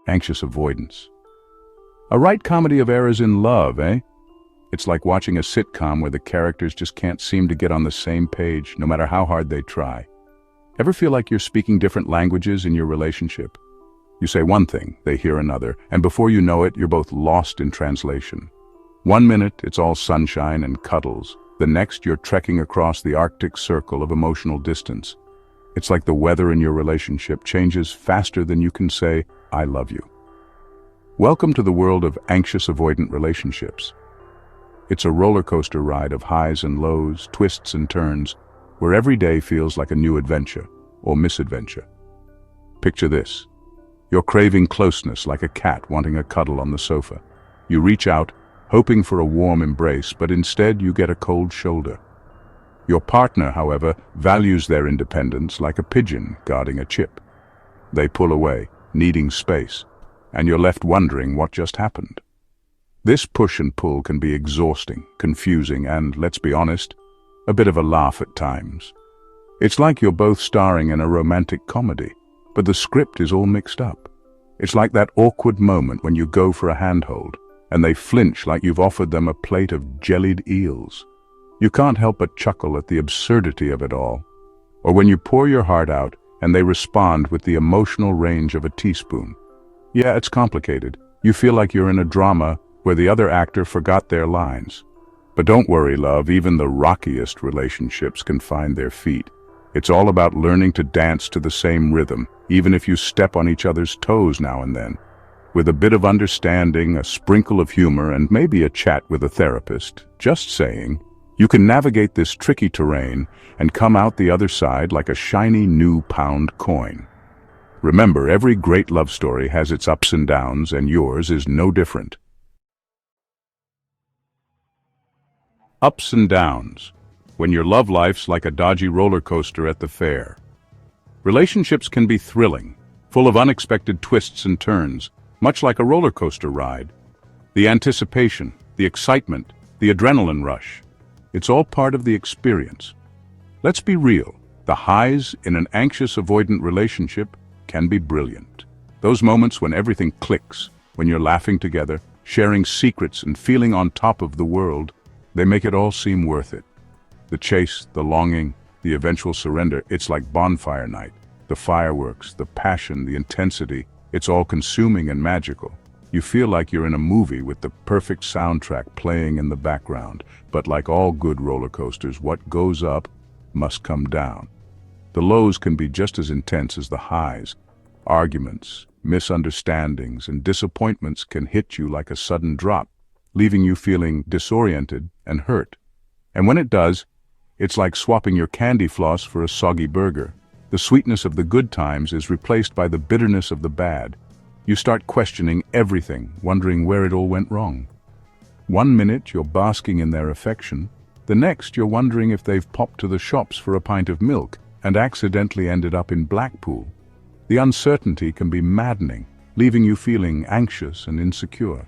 Anxious avoidance. A right comedy of errors in love, eh? It's like watching a sitcom where the characters just can't seem to get on the same page, no matter how hard they try. Ever feel like you're speaking different languages in your relationship? You say one thing, they hear another, and before you know it, you're both lost in translation. One minute, it's all sunshine and cuddles. The next, you're trekking across the Arctic Circle of emotional distance. It's like the weather in your relationship changes faster than you can say, "I love you." Welcome to the world of anxious avoidant relationships. It's a roller coaster ride of highs and lows, twists and turns, where every day feels like a new adventure or misadventure. Picture this. You're craving closeness like a cat wanting a cuddle on the sofa. You reach out, hoping for a warm embrace, but instead you get a cold shoulder. Your partner, however, values their independence like a pigeon guarding a chip. They pull away, needing space, and you're left wondering what just happened. This push and pull can be exhausting, confusing, and, let's be honest, a bit of a laugh at times. It's like you're both starring in a romantic comedy, but the script is all mixed up. It's like that awkward moment when you go for a handhold, and they flinch like you've offered them a plate of jellied eels. You can't help but chuckle at the absurdity of it all. Or when you pour your heart out and they respond with the emotional range of a teaspoon. Yeah, it's complicated. You feel like you're in a drama where the other actor forgot their lines. But don't worry, love, even the rockiest relationships can find their feet. It's all about learning to dance to the same rhythm, even if you step on each other's toes now and then. With a bit of understanding, a sprinkle of humor, and maybe a chat with a therapist, just saying, you can navigate this tricky terrain and come out the other side like a shiny new pound coin. Remember, every great love story has its ups and downs, and yours is no different. Ups and downs, when your love life's like a dodgy roller coaster at the fair. Relationships can be thrilling, full of unexpected twists and turns, much like a roller coaster ride. The anticipation, the excitement, the adrenaline rush. It's all part of the experience. Let's be real, the highs in an anxious avoidant relationship can be brilliant. Those moments when everything clicks, when you're laughing together, sharing secrets and feeling on top of the world, they make it all seem worth it. The chase, the longing, the eventual surrender, it's like bonfire night. The fireworks, the passion, the intensity, it's all consuming and magical. You feel like you're in a movie with the perfect soundtrack playing in the background. But like all good roller coasters, what goes up must come down. The lows can be just as intense as the highs. Arguments, misunderstandings, and disappointments can hit you like a sudden drop, leaving you feeling disoriented and hurt. And when it does, it's like swapping your candy floss for a soggy burger. The sweetness of the good times is replaced by the bitterness of the bad. You start questioning everything, wondering where it all went wrong. One minute you're basking in their affection, the next you're wondering if they've popped to the shops for a pint of milk and accidentally ended up in Blackpool. The uncertainty can be maddening, leaving you feeling anxious and insecure.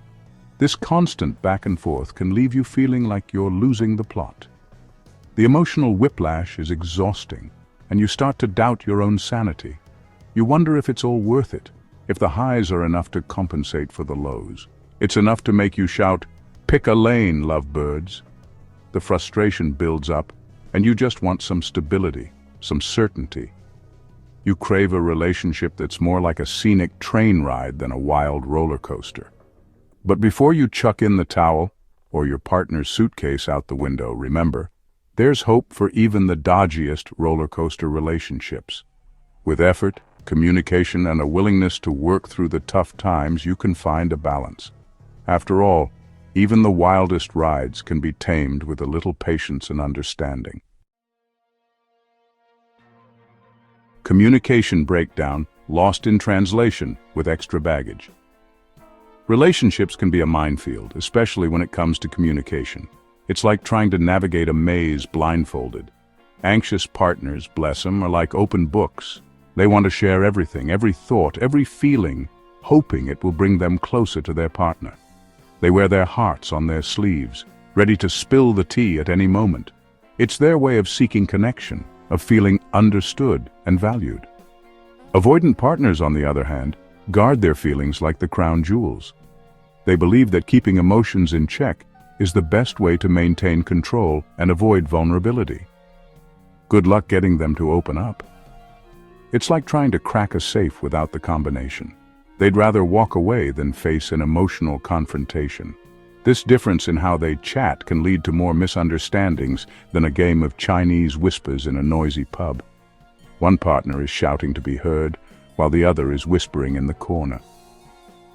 This constant back and forth can leave you feeling like you're losing the plot. The emotional whiplash is exhausting, and you start to doubt your own sanity. You wonder if it's all worth it, if the highs are enough to compensate for the lows. It's enough to make you shout, "Pick a lane, lovebirds." The frustration builds up, and you just want some stability, some certainty. You crave a relationship that's more like a scenic train ride than a wild roller coaster. But before you chuck in the towel or your partner's suitcase out the window, remember, there's hope for even the dodgiest roller coaster relationships. With effort, communication, and a willingness to work through the tough times, you can find a balance. After all, even the wildest rides can be tamed with a little patience and understanding. Communication breakdown, lost in translation with extra baggage. Relationships can be a minefield, especially when it comes to communication. It's like trying to navigate a maze blindfolded. Anxious partners, bless them, are like open books. They want to share everything, every thought, every feeling, hoping it will bring them closer to their partner. They wear their hearts on their sleeves, ready to spill the tea at any moment. It's their way of seeking connection, of feeling understood and valued. Avoidant partners, on the other hand, guard their feelings like the crown jewels. They believe that keeping emotions in check is the best way to maintain control and avoid vulnerability. Good luck getting them to open up. It's like trying to crack a safe without the combination. They'd rather walk away than face an emotional confrontation. This difference in how they chat can lead to more misunderstandings than a game of Chinese whispers in a noisy pub. One partner is shouting to be heard, while the other is whispering in the corner.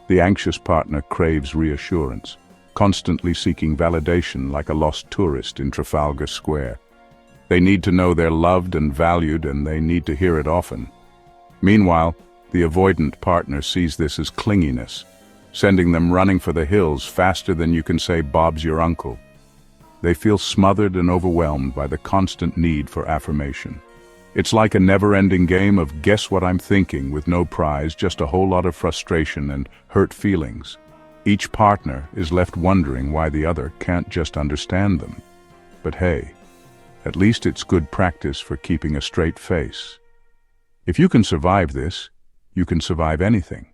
The anxious partner craves reassurance, constantly seeking validation like a lost tourist in Trafalgar Square. They need to know they're loved and valued, and they need to hear it often. Meanwhile, the avoidant partner sees this as clinginess, sending them running for the hills faster than you can say Bob's your uncle. They feel smothered and overwhelmed by the constant need for affirmation. It's like a never-ending game of guess what I'm thinking with no prize, just a whole lot of frustration and hurt feelings. Each partner is left wondering why the other can't just understand them. But hey, at least it's good practice for keeping a straight face. If you can survive this, you can survive anything.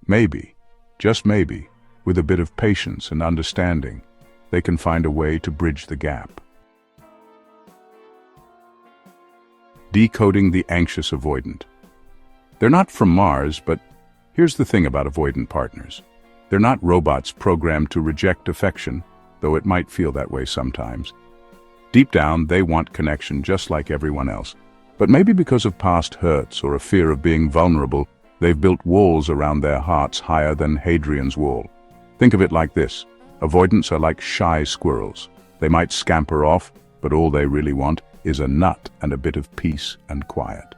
Maybe, just maybe, with a bit of patience and understanding, they can find a way to bridge the gap. Decoding the anxious avoidant. They're not from Mars, but here's the thing about avoidant partners. They're not robots programmed to reject affection, though it might feel that way sometimes. Deep down, they want connection just like everyone else. But maybe because of past hurts or a fear of being vulnerable, they've built walls around their hearts higher than Hadrian's Wall. Think of it like this. Avoidants are like shy squirrels. They might scamper off, but all they really want is a nut and a bit of peace and quiet.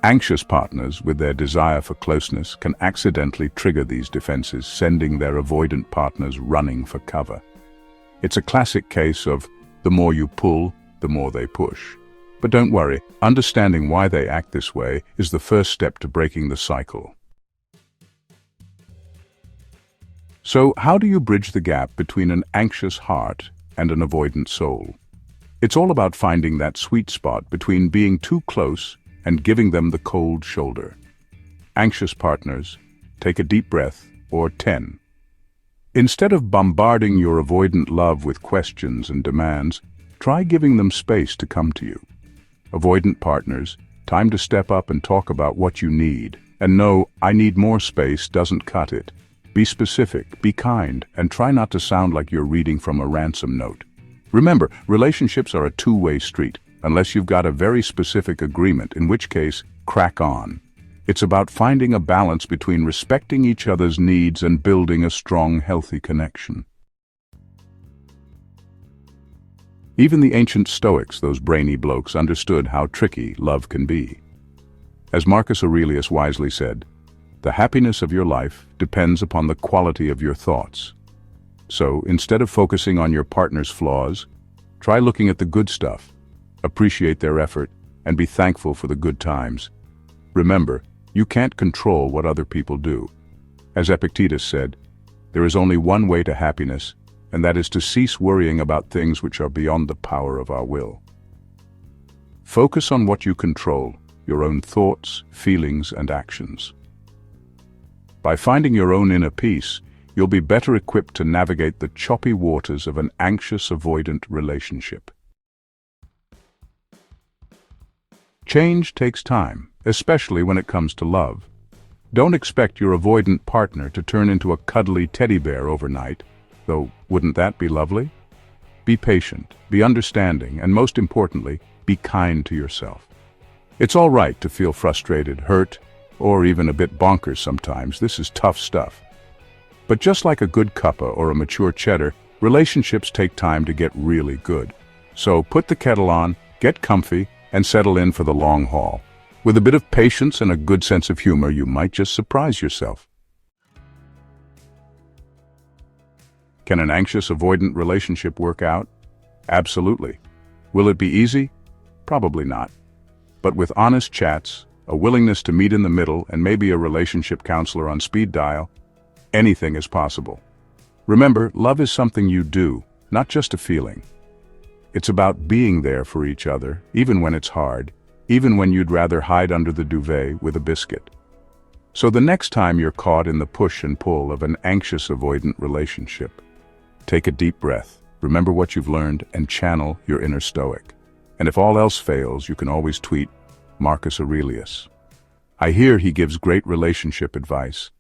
Anxious partners, with their desire for closeness, can accidentally trigger these defenses, sending their avoidant partners running for cover. It's a classic case of the more you pull, the more they push. But don't worry, understanding why they act this way is the first step to breaking the cycle. So, how do you bridge the gap between an anxious heart and an avoidant soul? It's all about finding that sweet spot between being too close and giving them the cold shoulder. Anxious partners, take a deep breath, or 10. Instead of bombarding your avoidant love with questions and demands, try giving them space to come to you. Avoidant partners, time to step up and talk about what you need. And no, I need more space doesn't cut it. Be specific, be kind, and try not to sound like you're reading from a ransom note. Remember, relationships are a two-way street, unless you've got a very specific agreement, in which case, crack on. It's about finding a balance between respecting each other's needs and building a strong, healthy connection. Even the ancient Stoics, those brainy blokes, understood how tricky love can be. As Marcus Aurelius wisely said, "The happiness of your life depends upon the quality of your thoughts." So, instead of focusing on your partner's flaws, try looking at the good stuff, appreciate their effort, and be thankful for the good times. Remember, you can't control what other people do. As Epictetus said, there is only one way to happiness, and that is to cease worrying about things which are beyond the power of our will. Focus on what you control, your own thoughts, feelings, and actions. By finding your own inner peace, you'll be better equipped to navigate the choppy waters of an anxious, avoidant relationship. Change takes time, especially when it comes to love. Don't expect your avoidant partner to turn into a cuddly teddy bear overnight, though wouldn't that be lovely? Be patient, be understanding, and most importantly, be kind to yourself. It's all right to feel frustrated, hurt, or even a bit bonkers sometimes. This is tough stuff. But just like a good cuppa or a mature cheddar, relationships take time to get really good. So put the kettle on, get comfy, and settle in for the long haul. With a bit of patience and a good sense of humor, you might just surprise yourself. Can an anxious, avoidant relationship work out? Absolutely. Will it be easy? Probably not. But with honest chats, a willingness to meet in the middle, and maybe a relationship counselor on speed dial, anything is possible. Remember, love is something you do, not just a feeling. It's about being there for each other, even when it's hard, even when you'd rather hide under the duvet with a biscuit. So the next time you're caught in the push and pull of an anxious avoidant relationship, take a deep breath, remember what you've learned, and channel your inner Stoic. And if all else fails, you can always tweet Marcus Aurelius. I hear he gives great relationship advice.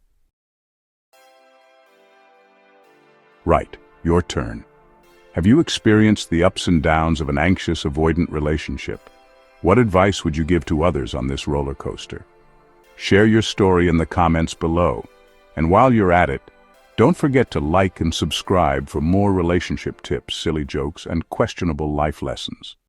Right, your turn. Have you experienced the ups and downs of an anxious avoidant relationship? What advice would you give to others on this roller coaster? Share your story in the comments below. And while you're at it, don't forget to like and subscribe for more relationship tips, silly jokes, and questionable life lessons.